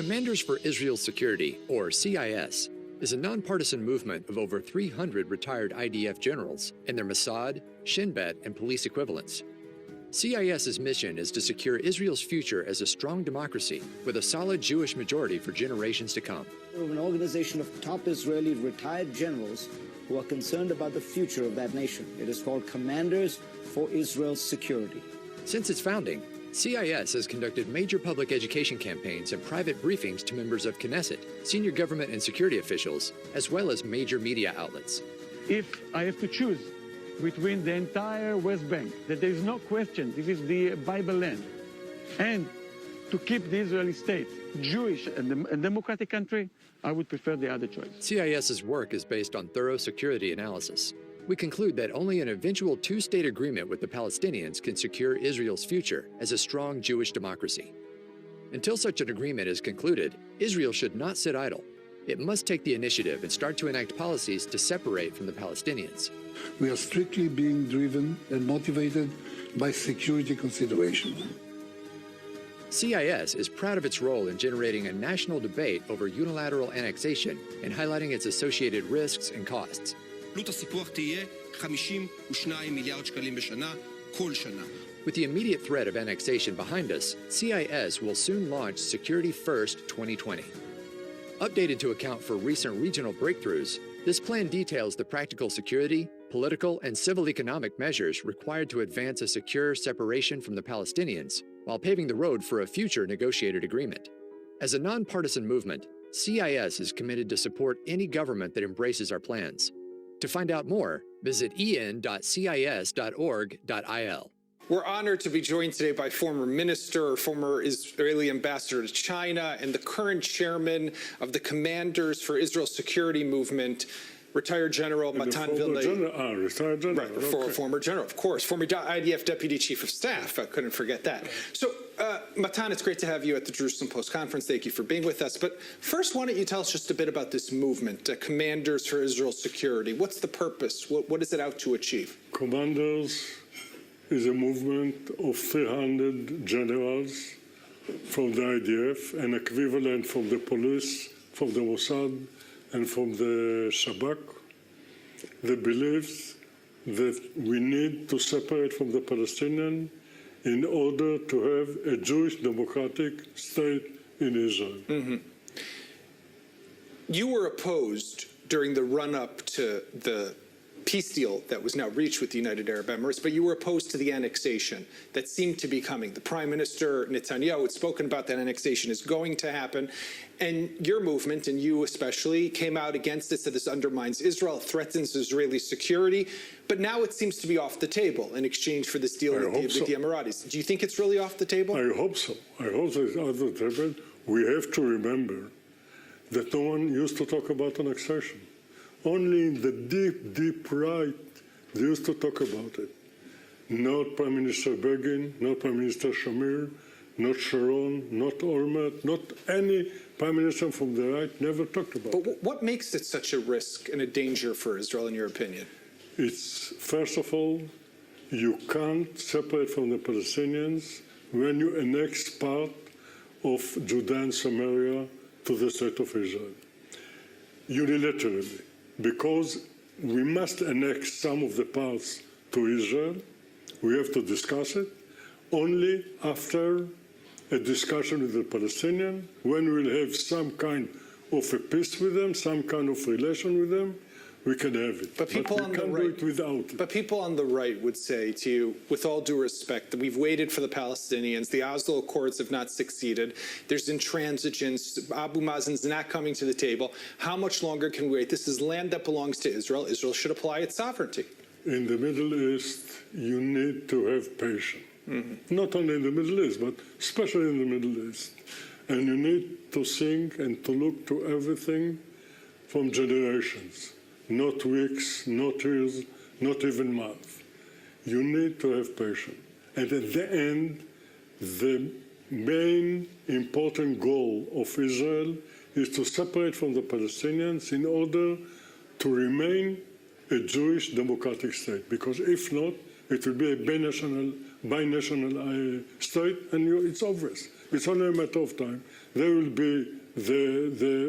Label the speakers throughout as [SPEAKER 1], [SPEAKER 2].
[SPEAKER 1] Commanders for Israel's Security, or CIS, is a nonpartisan movement of over 300 retired IDF generals and their Mossad, Shin Bet, and police equivalents. CIS's mission is to secure Israel's future as a strong democracy with a solid Jewish majority for generations to come.
[SPEAKER 2] We're an organization of top Israeli retired generals who are concerned about the future of that nation. It is called Commanders for Israel's Security.
[SPEAKER 1] Since its founding, CIS has conducted major public education campaigns and private briefings to members of Knesset, senior government and security officials, as well as major media outlets.
[SPEAKER 3] If I have to choose between the entire West Bank, that there is no question this is the Bible land, and to keep the Israeli state Jewish and a democratic country, I would prefer the other choice.
[SPEAKER 1] CIS's work is based on thorough security analysis. We conclude that only an eventual two-state agreement with the Palestinians can secure Israel's future as a strong Jewish democracy. Until such an agreement is concluded, Israel should not sit idle. It must take the initiative and start to enact policies to separate from the Palestinians.
[SPEAKER 4] We are strictly being driven and motivated by security considerations.
[SPEAKER 1] CIS is proud of its role in generating a national debate over unilateral annexation and highlighting its associated risks and costs.
[SPEAKER 5] עלות הסיפוח תהיה 52 מיליארד שקלים בשנה, כל שנה.
[SPEAKER 1] With the immediate threat of annexation behind us, CIS will soon launch Security First 2020. Updated to account for recent regional breakthroughs, this plan details the practical security, political, and civil economic measures required to advance a secure separation from the Palestinians, while paving the road for a future negotiated agreement. As a nonpartisan movement, CIS is committed to support any government that embraces our plans. To find out more, visit en.cis.org.il.
[SPEAKER 6] We're honored to be joined today by former minister, former Israeli ambassador to China, and the current chairman of the Commanders for Israel's Security Movement, retired General Matan Vilnai.
[SPEAKER 7] Retired general.
[SPEAKER 6] Right, former general, of course. Former IDF Deputy Chief of Staff. I couldn't forget that. So, Matan, it's great to have you at the Jerusalem Post Conference. Thank you for being with us. But first, why don't you tell us just a bit about this movement, Commanders for Israel's Security? What's the purpose? What is it out to achieve?
[SPEAKER 7] Commanders is a movement of 300 generals from the IDF, an equivalent from the police, from the Mossad, and from the Shabak, that believes that we need to separate from the Palestinians in order to have a Jewish democratic state in Israel.
[SPEAKER 6] Mm-hmm. You were opposed during the run-up to the peace deal that was now reached with the United Arab Emirates, but you were opposed to the annexation that seemed to be coming. The Prime Minister Netanyahu had spoken about that annexation is going to happen, and your movement, and you especially, came out against it, said this undermines Israel, threatens Israeli security, but now it seems to be off the table in exchange for this deal with the Emiratis. Do you think it's really off the table?
[SPEAKER 7] I hope so. I hope it's off the table. We have to remember that no one used to talk about annexation. Only in the deep, deep right, they used to talk about it. Not Prime Minister Begin, not Prime Minister Shamir, not Sharon, not Olmert, not any Prime Minister from the right never talked about it.
[SPEAKER 6] But what makes it such a risk and a danger for Israel, in your opinion?
[SPEAKER 7] It's, first of all, you can't separate from the Palestinians when you annex part of Judea and Samaria to the state of Israel, unilaterally. Because we must annex some of the parts to Israel, we have to discuss it only after a discussion with the Palestinians, when we'll have some kind of a peace with them, some kind of relation with them, we can have it.
[SPEAKER 6] But people on the right,
[SPEAKER 7] do it without it.
[SPEAKER 6] But people on the right would say to you, with all due respect, that we've waited for the Palestinians. The Oslo Accords have not succeeded. There's intransigence. Abu Mazen's not coming to the table. How much longer can we wait? This is land that belongs to Israel. Israel should apply its sovereignty.
[SPEAKER 7] In the Middle East, you need to have patience. Mm-hmm. Not only in the Middle East, but especially in the Middle East. And you need to think and to look to everything from generations. Not weeks, not years, not even months. You need to have patience. And at the end, the main important goal of Israel is to separate from the Palestinians in order to remain a Jewish democratic state. Because if not, it will be a binational binational state, and it's obvious. It's only a matter of time. There will be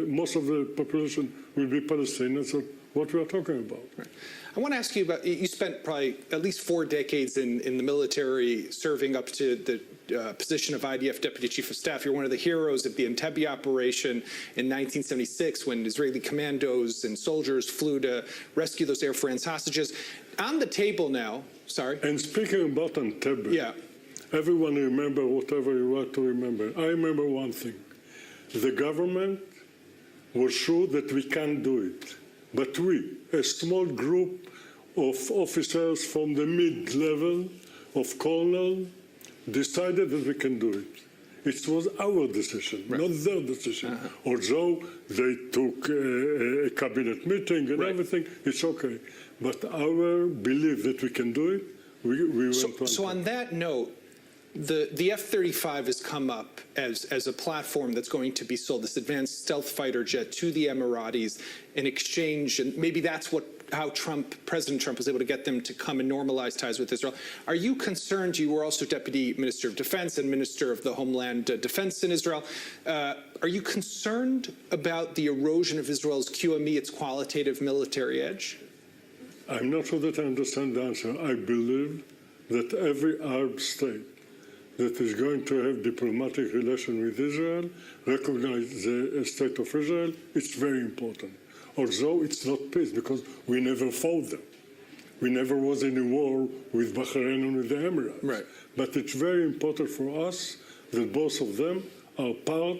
[SPEAKER 7] most of the population will be Palestinians. So what we are talking about.
[SPEAKER 6] Right. I want to ask you about, you spent probably at least 4 decades in the military, serving up to the position of IDF Deputy Chief of Staff. You're one of the heroes of the Entebbe operation in 1976 when Israeli commandos and soldiers flew to rescue those Air France hostages. On the table now, sorry.
[SPEAKER 7] And speaking about Entebbe,
[SPEAKER 6] yeah.
[SPEAKER 7] Everyone remember whatever you want to remember. I remember one thing. The government was sure that we can't do it. But we, a small group of officers from the mid-level of colonel, decided that we can do it. It was our decision, not their decision. Although they took a cabinet meeting and everything, it's okay. But our belief that we can do it, we went on.
[SPEAKER 6] So on that note, the F-35 has come up as a platform that's going to be sold, this advanced stealth fighter jet, to the Emiratis in exchange, and maybe that's how President Trump was able to get them to come and normalize ties with Israel. Are you concerned? You were also Deputy Minister of Defense and Minister of the Homeland Defense in Israel. Are you concerned about the erosion of Israel's QME, its qualitative military edge?
[SPEAKER 7] I'm not sure that I understand the answer. I believe that every Arab state that is going to have diplomatic relation with Israel, recognize the state of Israel, it's very important. Although it's not peace, because we never fought them. We never was in a war with Bahrain and with the Emirates.
[SPEAKER 6] Right.
[SPEAKER 7] But it's very important for us that both of them are part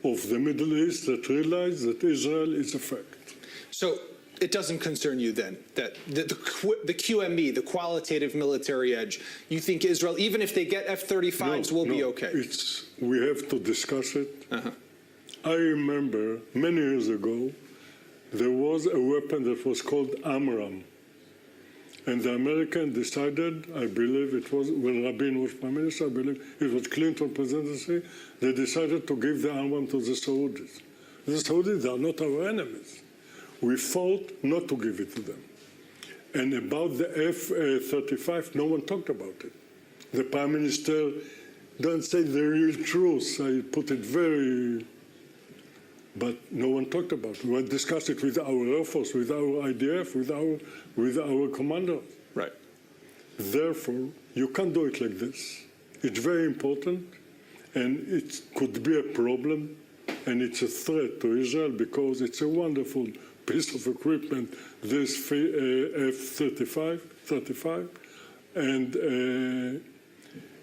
[SPEAKER 7] of the Middle East that realize that Israel is a fact.
[SPEAKER 6] So it doesn't concern you then that the QME, the qualitative military edge, you think Israel, even if they get F-35s, will be okay?
[SPEAKER 7] We have to discuss it. I remember many years ago, there was a weapon that was called Amram. And the Americans decided, I believe it was when Rabin was Prime Minister, I believe it was Clinton presidency, they decided to give the Amram to the Saudis. The Saudis are not our enemies. We fought not to give it to them. And about the F-35, no one talked about it. The Prime Minister don't say the real truth. I put it very... But no one talked about it. We discussed it with our Air Force, with our IDF, with our commanders.
[SPEAKER 6] Right.
[SPEAKER 7] Therefore, you can't do it like this. It's very important, and it could be a problem, and it's a threat to Israel because it's a wonderful piece of equipment, this F-35, and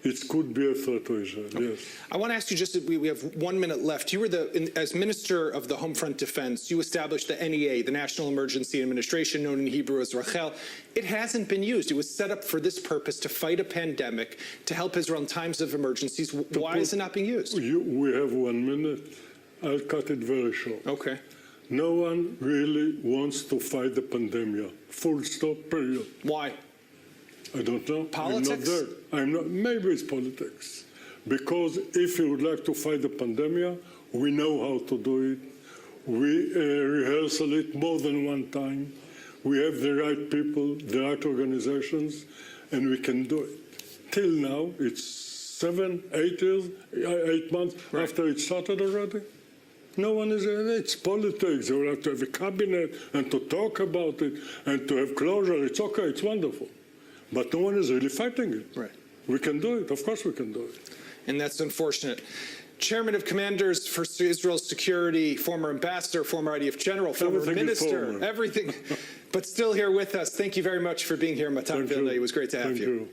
[SPEAKER 7] it could be a threat to Israel, yes.
[SPEAKER 6] I want to ask you just, we have 1 minute left. You were as Minister of the Homefront Defense, you established the NEA, the National Emergency Administration, known in Hebrew as Rachel. It hasn't been used. It was set up for this purpose, to fight a pandemic, to help Israel in times of emergencies. Why is it not being used?
[SPEAKER 7] We have 1 minute. I'll cut it very short.
[SPEAKER 6] Okay.
[SPEAKER 7] No one really wants to fight the pandemic. Full stop, period.
[SPEAKER 6] Why?
[SPEAKER 7] I don't know.
[SPEAKER 6] Politics?
[SPEAKER 7] I'm not there. Maybe it's politics. Because if you would like to fight the pandemic, we know how to do it. We rehearsal it more than one time. We have the right people, the right organizations, and we can do it. Till now, it's 7, 8 years, 8 months after it started already. No one is, it's politics. You have to have a cabinet and to talk about it and to have closure. It's okay, it's wonderful. But no one is really fighting it.
[SPEAKER 6] Right.
[SPEAKER 7] We can do it. Of course we can do it.
[SPEAKER 6] And that's unfortunate. Chairman of Commanders for Israel's Security, former ambassador, former IDF general, former minister, everything. But still here with us. Thank you very much for being here, Matan Vilnai. It was great to have you.